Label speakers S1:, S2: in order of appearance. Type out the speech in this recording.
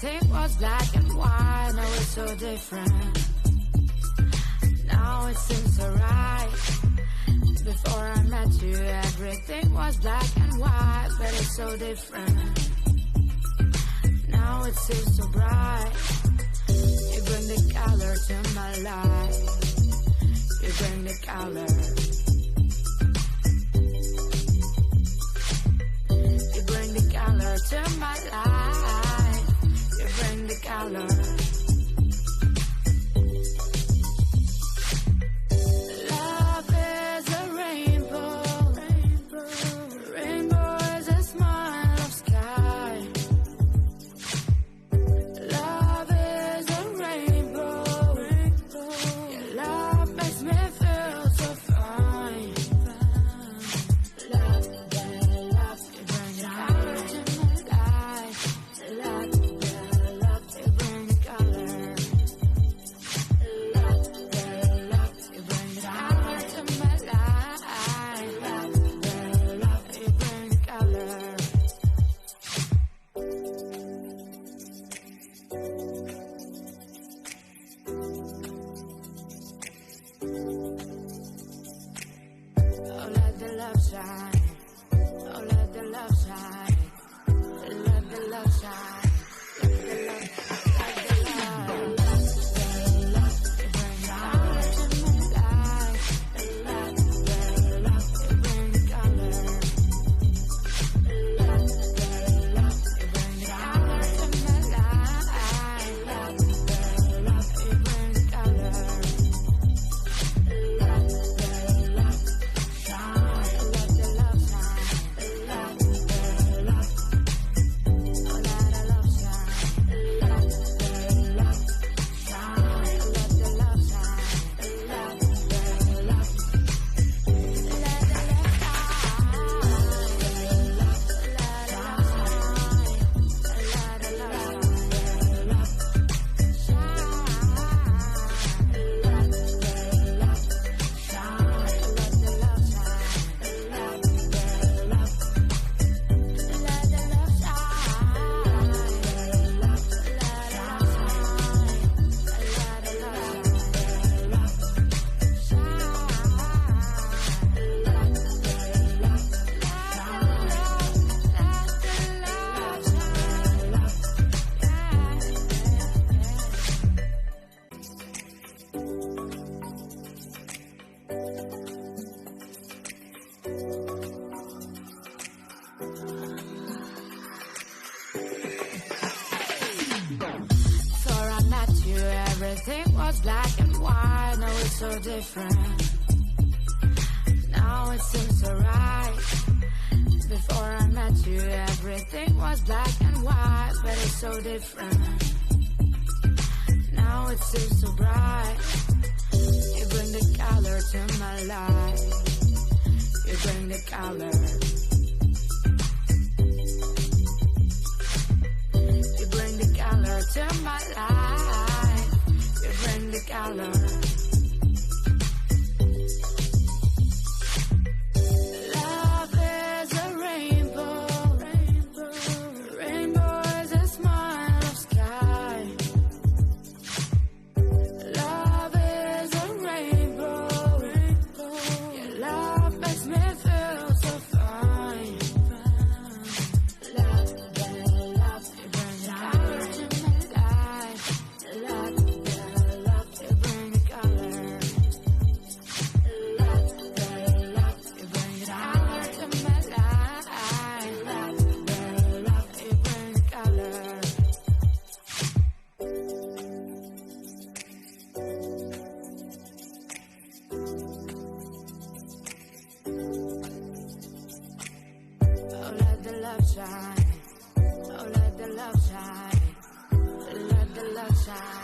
S1: everything was black and white. Now it's so different. Now it seems so right. Before I met you, everything was black and white, but it's so different. Now it seems so bright. You bring the color to my life. You bring the color. You bring the color to my life. You bring the color. Everything was black and white, now it's so different. Now it seems so right. Before I met you, everything was black and white, but it's so different. Now it seems so bright. You bring the color to my life. You bring the color. You bring the color to my life. You bring the color. Love is a rainbow. Rainbow is a smile of sky. Love is a rainbow. Your love makes me feel so fine. Love, love, you bring the color to my life. Love, love, you bring the color. Love, love, you bring the color to my life. Love, love, you bring the color. Oh, let the love shine. Oh, let the love shine. Let the love shine.